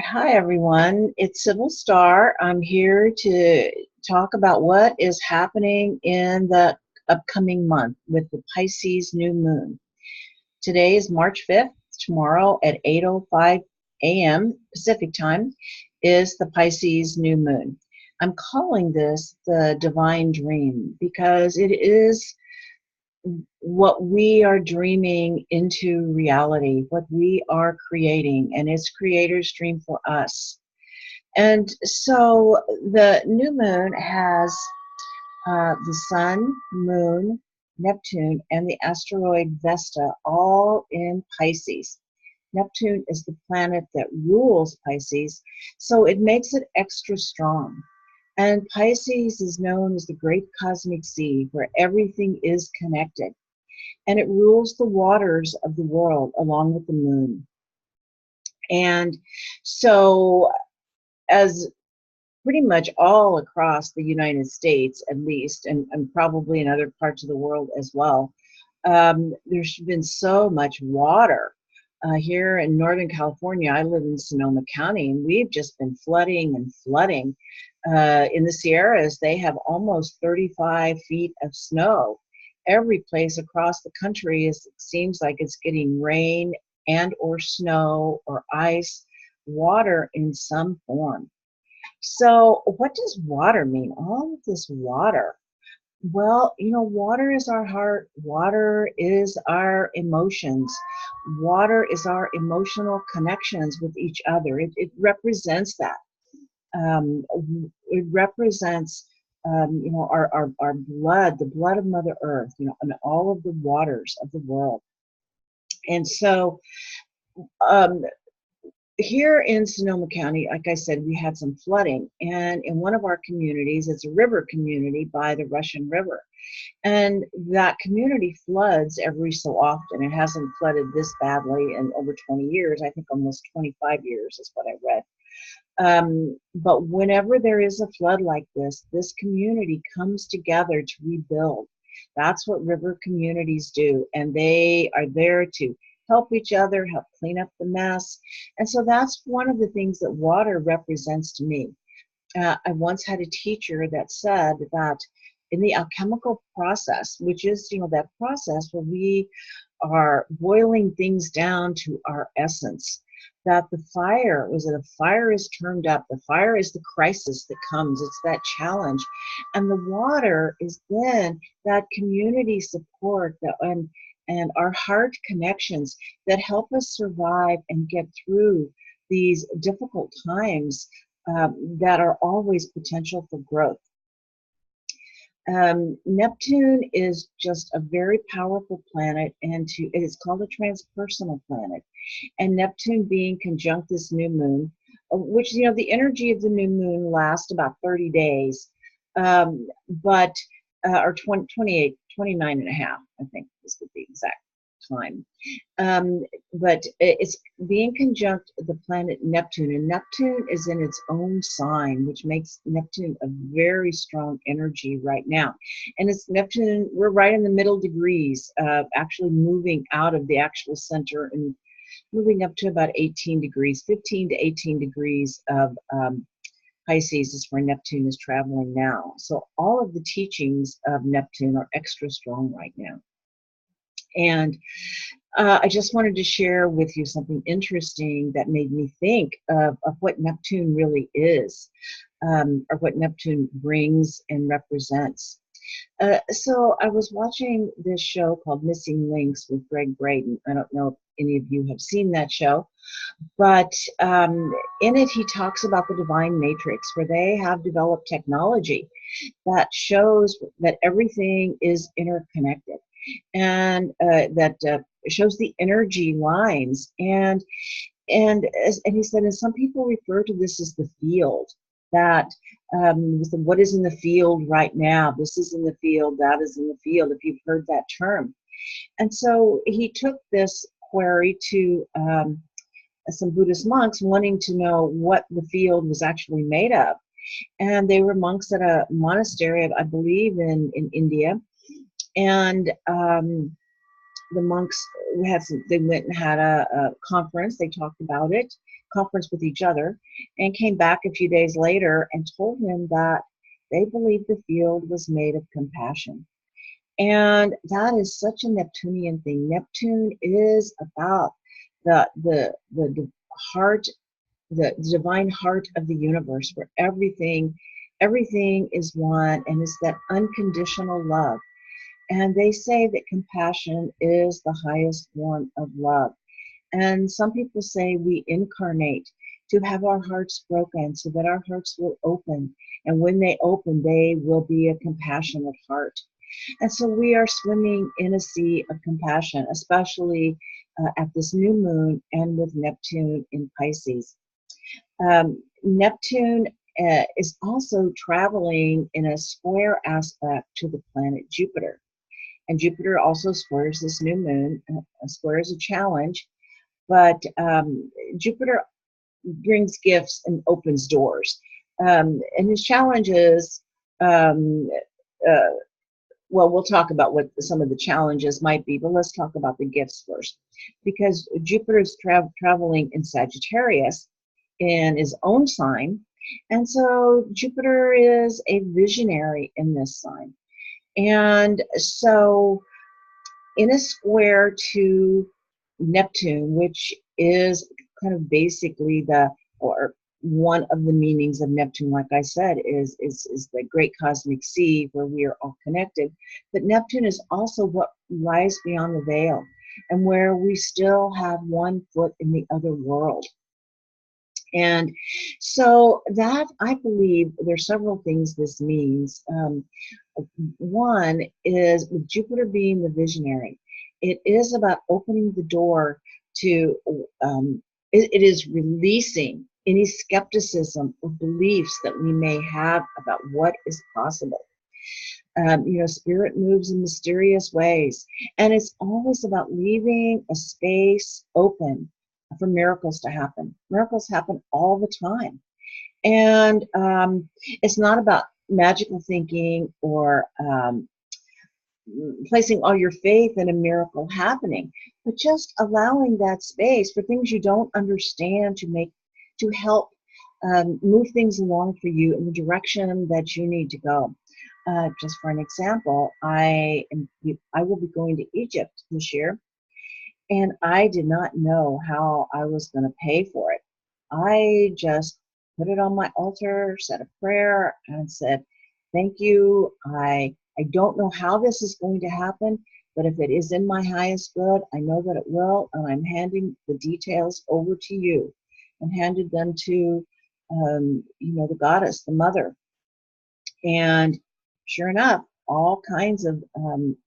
Hi, everyone. It's Civil Star. I'm here to talk about what is happening in the upcoming month with the Pisces New Moon. Today is March 5th. Tomorrow at 8:05 a.m. Pacific Time is the Pisces New Moon. I'm calling this the Divine Dream because it is what we are dreaming into reality, what we are creating, and it's Creator's dream for us. And so the new moon has the sun, moon, Neptune, and the asteroid Vesta all in Pisces. Neptune is the planet that rules Pisces, so it makes it extra strong. And Pisces is known as the great cosmic sea where everything is connected. And it rules the waters of the world along with the moon. And so, as pretty much all across the United States, at least, and probably in other parts of the world as well. There's been so much water. Here in Northern California, I live in Sonoma County, and we've just been flooding and flooding. In the Sierras, they have almost 35 feet of snow. Every place across the country it seems like it's getting rain and or snow or ice, water in some form. So, what does water mean? All of this water. Well, water is our heart, water is our emotions, water is our emotional connections with each other. It represents that. Um, it represents, our blood, the blood of Mother Earth, and all of the waters of the world. And so, um, here in Sonoma County, like I said, we had some flooding, and in one of our communities, it's a river community by the Russian River, and that community floods every so often. It hasn't flooded this badly in over 20 years. I think almost 25 years is what I read. But whenever there is a flood like this community comes together to rebuild. That's what river communities do, and they are there to help each other, help clean up the mess. And so that's one of the things that water represents to me. I once had a teacher that said that in the alchemical process, which is, that process where we are boiling things down to our essence, that the fire is turned up. The fire is the crisis that comes. It's that challenge. And the water is then that community support and our heart connections that help us survive and get through these difficult times that are always potential for growth. Neptune is just a very powerful planet, and it is called a transpersonal planet. And Neptune being conjunct this new moon, which, the energy of the new moon lasts about 30 days, but or 20, 28, 29 and a half, I think this would be the exact time. But it's being conjunct the planet Neptune, and Neptune is in its own sign, which makes Neptune a very strong energy right now. And it's Neptune, we're right in the middle degrees, actually moving out of the actual center and moving up to about 18 degrees, 15 to 18 degrees of Pisces is where Neptune is traveling now. So all of the teachings of Neptune are extra strong right now. And I just wanted to share with you something interesting that made me think of what Neptune really is, or what Neptune brings and represents. So I was watching this show called Missing Links with Greg Braden. I don't know if any of you have seen that show, but in it he talks about the divine matrix, where they have developed technology that shows that everything is interconnected, and that shows the energy lines. And he said, and some people refer to this as the field, that what is in the field right now, this is in the field, that is in the field, if you've heard that term. And so he took this query to some Buddhist monks wanting to know what the field was actually made of. And they were monks at a monastery, I believe, in India. And the monks they went and had a conference. They talked about it, conference with each other, and came back a few days later and told him that they believed the field was made of compassion. And that is such a Neptunian thing. Neptune is about the heart, the divine heart of the universe, where everything is one, and is that unconditional love. And they say that compassion is the highest form of love. And some people say we incarnate to have our hearts broken so that our hearts will open. And when they open, they will be a compassionate heart. And so we are swimming in a sea of compassion, especially at this new moon and with Neptune in Pisces. Neptune is also traveling in a square aspect to the planet Jupiter. And Jupiter also squares this new moon. A square is a challenge, but Jupiter brings gifts and opens doors. And his challenge is, well, we'll talk about what some of the challenges might be, but let's talk about the gifts first. Because Jupiter is traveling in Sagittarius in his own sign. And so Jupiter is a visionary in this sign. And so in a square to Neptune, which is kind of basically or one of the meanings of Neptune, like I said, is the great cosmic sea where we are all connected. But Neptune is also what lies beyond the veil and where we still have one foot in the other world. And so that, I believe, there's several things this means. One is with Jupiter being the visionary, it is about opening the door to, it is releasing any skepticism or beliefs that we may have about what is possible. Spirit moves in mysterious ways, and it's always about leaving a space open for miracles to happen. Miracles happen all the time. And it's not about magical thinking or placing all your faith in a miracle happening, but just allowing that space for things you don't understand to help move things along for you in the direction that you need to go. Just for an example, I will be going to Egypt this year, and I did not know how I was going to pay for it. I just put it on my altar, said a prayer, and said, thank you. I don't know how this is going to happen, but if it is in my highest good, I know that it will, and I'm handing the details over to you, and handed them to, the goddess, the mother. And sure enough, all kinds of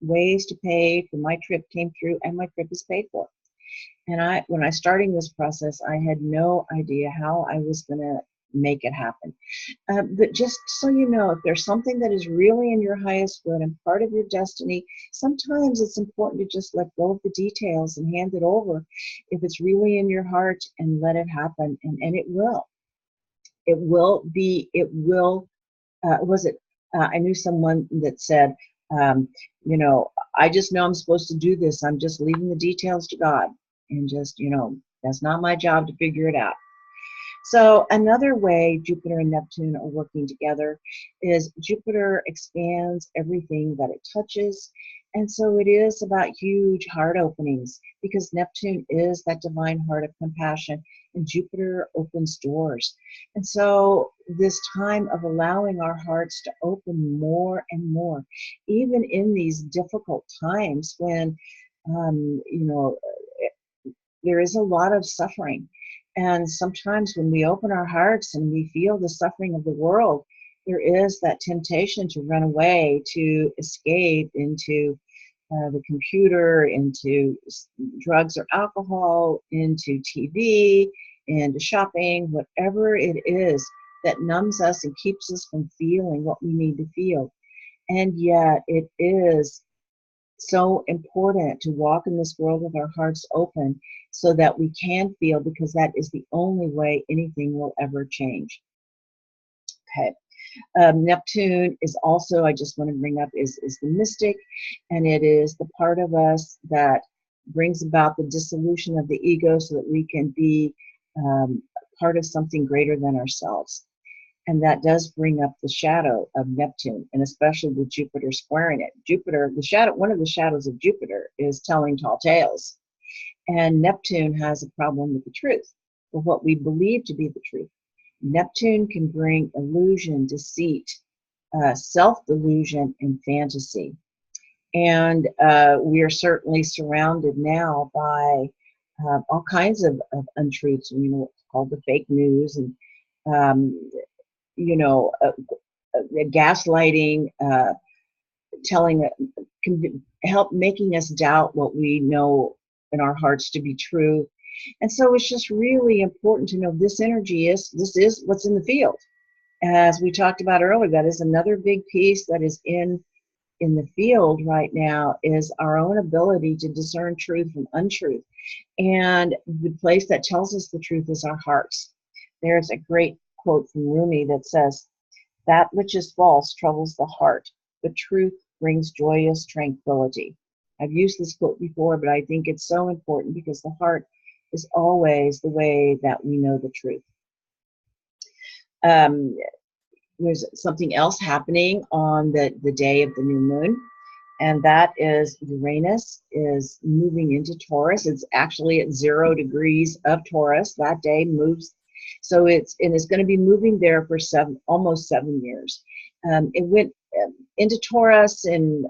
ways to pay for my trip came through, and my trip is paid for. And when I starting this process, I had no idea how I was going to make it happen. But just so you know, if there's something that is really in your highest good and part of your destiny, sometimes it's important to just let go of the details and hand it over if it's really in your heart, and let it happen. And it will. It will be, it will, I knew someone that said, I just know I'm supposed to do this. I'm just leaving the details to God. And just, that's not my job to figure it out. So another way Jupiter and Neptune are working together is Jupiter expands everything that it touches. And so it is about huge heart openings, because Neptune is that divine heart of compassion, and Jupiter opens doors. And so this time of allowing our hearts to open more and more, even in these difficult times when, there is a lot of suffering. And sometimes when we open our hearts and we feel the suffering of the world, there is that temptation to run away, to escape into the computer, into drugs or alcohol, into TV, into shopping, whatever it is that numbs us and keeps us from feeling what we need to feel. And yet it is so important to walk in this world with our hearts open so that we can feel, because that is the only way anything will ever change. Okay. Neptune is also, I just want to bring up, is the mystic, and it is the part of us that brings about the dissolution of the ego so that we can be part of something greater than ourselves. And that does bring up the shadow of Neptune, and especially with Jupiter squaring it. Jupiter, one of the shadows of Jupiter is telling tall tales. And Neptune has a problem with the truth, or what we believe to be the truth. Neptune can bring illusion, deceit, self-delusion, and fantasy. And we are certainly surrounded now by all kinds of untruths, what's called the fake news, and gaslighting, telling, making us doubt what we know in our hearts to be true. And so it's just really important to know this is what's in the field. As we talked about earlier, that is another big piece that is in the field right now, is our own ability to discern truth from untruth. And the place that tells us the truth is our hearts. There's a great quote from Rumi that says, "That which is false troubles the heart, but truth brings joyous tranquility." I've used this quote before, but I think it's so important because the heart is always the way that we know the truth. There's something else happening on the day of the new moon, and that is Uranus is moving into Taurus. It's actually at 0 degrees of Taurus. That day moves, so it's going to be moving there for almost 7 years. It went into Taurus in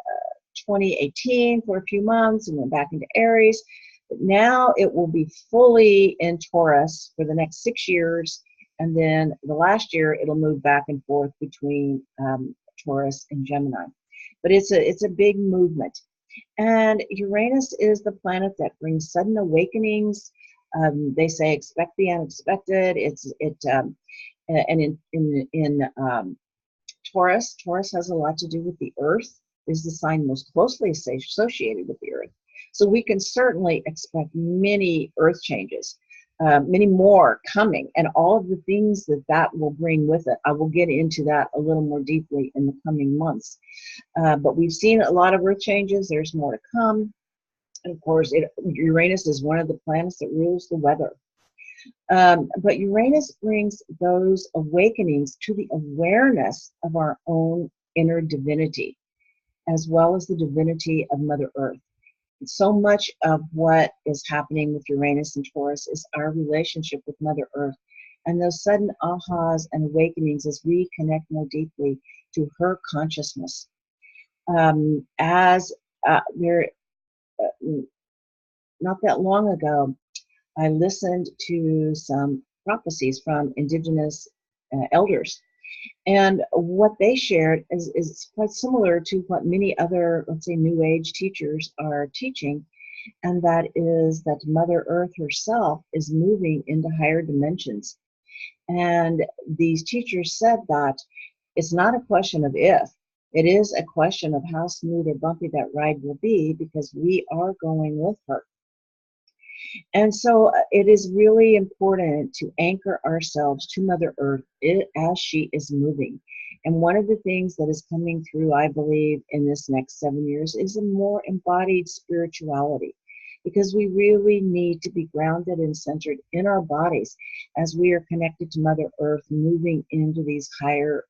2018 for a few months and went back into Aries. But now it will be fully in Taurus for the next 6 years. And then the last year, it'll move back and forth between Taurus and Gemini. But it's a big movement. And Uranus is the planet that brings sudden awakenings. They say expect the unexpected. And in Taurus has a lot to do with the Earth. Is the sign most closely associated with the Earth. So we can certainly expect many Earth changes. Many more coming, and all of the things that will bring with it. I will get into that a little more deeply in the coming months. But we've seen a lot of Earth changes. There's more to come. And of course, Uranus is one of the planets that rules the weather. But Uranus brings those awakenings to the awareness of our own inner divinity, as well as the divinity of Mother Earth. So much of what is happening with Uranus and Taurus is our relationship with Mother Earth, and those sudden ahas and awakenings as we connect more deeply to her consciousness. Not that long ago, I listened to some prophecies from indigenous elders. And what they shared is quite similar to what many other, let's say, New Age teachers are teaching, and that is that Mother Earth herself is moving into higher dimensions. And these teachers said that it's not a question of if, it is a question of how smooth or bumpy that ride will be, because we are going with her. And so it is really important to anchor ourselves to Mother Earth as she is moving. And one of the things that is coming through, I believe, in this next 7 years is a more embodied spirituality, because we really need to be grounded and centered in our bodies as we are connected to Mother Earth, moving into these higher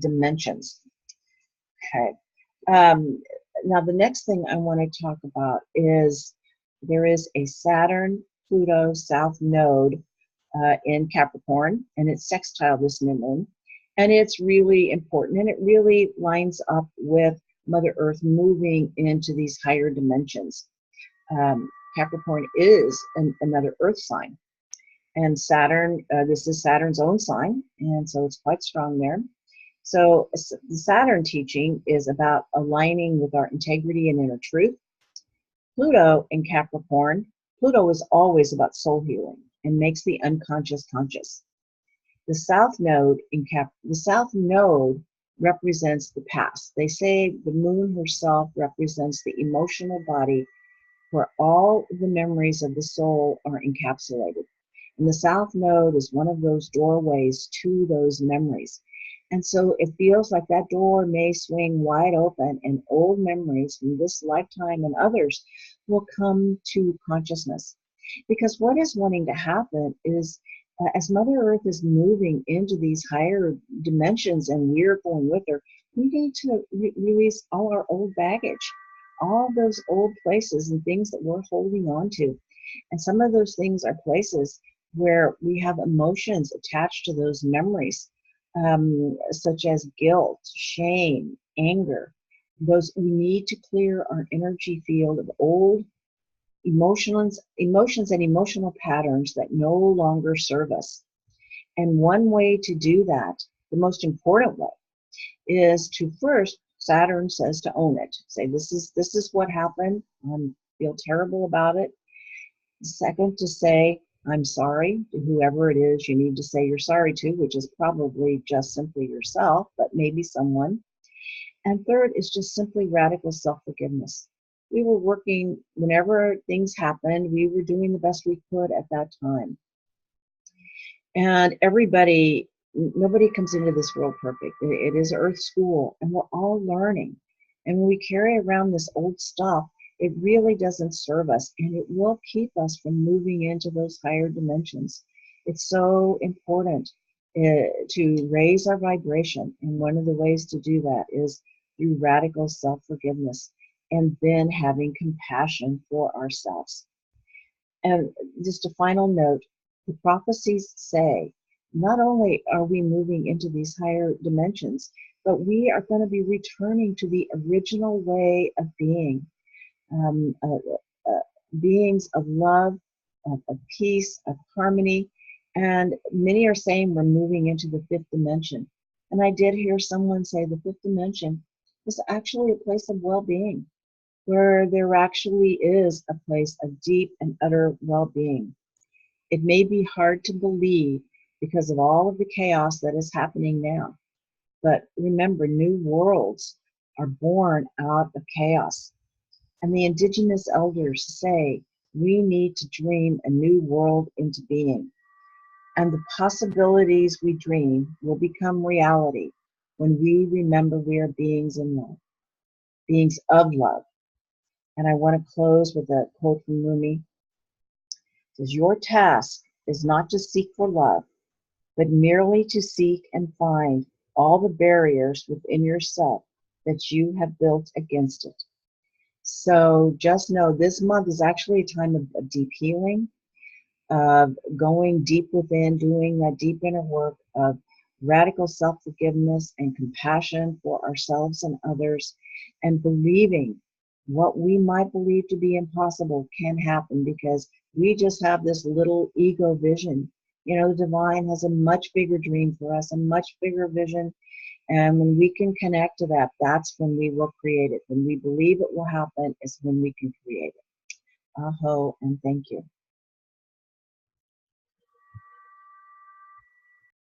dimensions. Okay. Now, the next thing I want to talk about is there is a Saturn-Pluto South Node in Capricorn, and it's sextile this new moon. And it's really important, and it really lines up with Mother Earth moving into these higher dimensions. Capricorn is another Earth sign. And Saturn, this is Saturn's own sign, and so it's quite strong there. So the Saturn teaching is about aligning with our integrity and inner truth. Pluto in Capricorn, Pluto is always about soul healing and makes the unconscious conscious. The South Node represents the past. They say the moon herself represents the emotional body where all the memories of the soul are encapsulated. And the South Node is one of those doorways to those memories. And so it feels like that door may swing wide open, and old memories from this lifetime and others will come to consciousness. Because what is wanting to happen is, as Mother Earth is moving into these higher dimensions and we're going with her, we need to release all our old baggage, all those old places and things that we're holding on to. And some of those things are places where we have emotions attached to those memories, such as guilt, shame, anger. Those, we need to clear our energy field of old emotions and emotional patterns that no longer serve us. And one way to do that, the most important way, is to first, Saturn says, to own it. Say, this is what happened. I feel terrible about it. Second, to say, I'm sorry to whoever it is you need to say you're sorry to, which is probably just simply yourself, but maybe someone. And third is just simply radical self-forgiveness. We were working, whenever things happened, we were doing the best we could at that time. And nobody comes into this world perfect. It is Earth school, and we're all learning. And when we carry around this old stuff, it really doesn't serve us, and it will keep us from moving into those higher dimensions. It's so important to raise our vibration, and one of the ways to do that is through radical self-forgiveness, and then having compassion for ourselves. And just a final note, the prophecies say, not only are we moving into these higher dimensions, but we are going to be returning to the original way of being, um, uh, beings of love, of peace, of harmony. And many are saying we're moving into the fifth dimension. And I did hear someone say the fifth dimension is actually a place of well-being, where there actually is a place of deep and utter well-being. It may be hard to believe because of all of the chaos that is happening now, but remember, new worlds are born out of chaos. And the indigenous elders say we need to dream a new world into being. And the possibilities we dream will become reality when we remember we are beings in love, beings of love. And I want to close with a quote from Rumi. It says, your task is not to seek for love, but merely to seek and find all the barriers within yourself that you have built against it. So just know this month is actually a time of deep healing, of going deep within, doing that deep inner work of radical self-forgiveness and compassion for ourselves and others, and believing what we might believe to be impossible can happen, because we just have this little ego vision. You know, the divine has a much bigger dream for us, a much bigger vision. And when we can connect to that, that's when we will create it. When we believe it will happen is when we can create it. Aho, and thank you.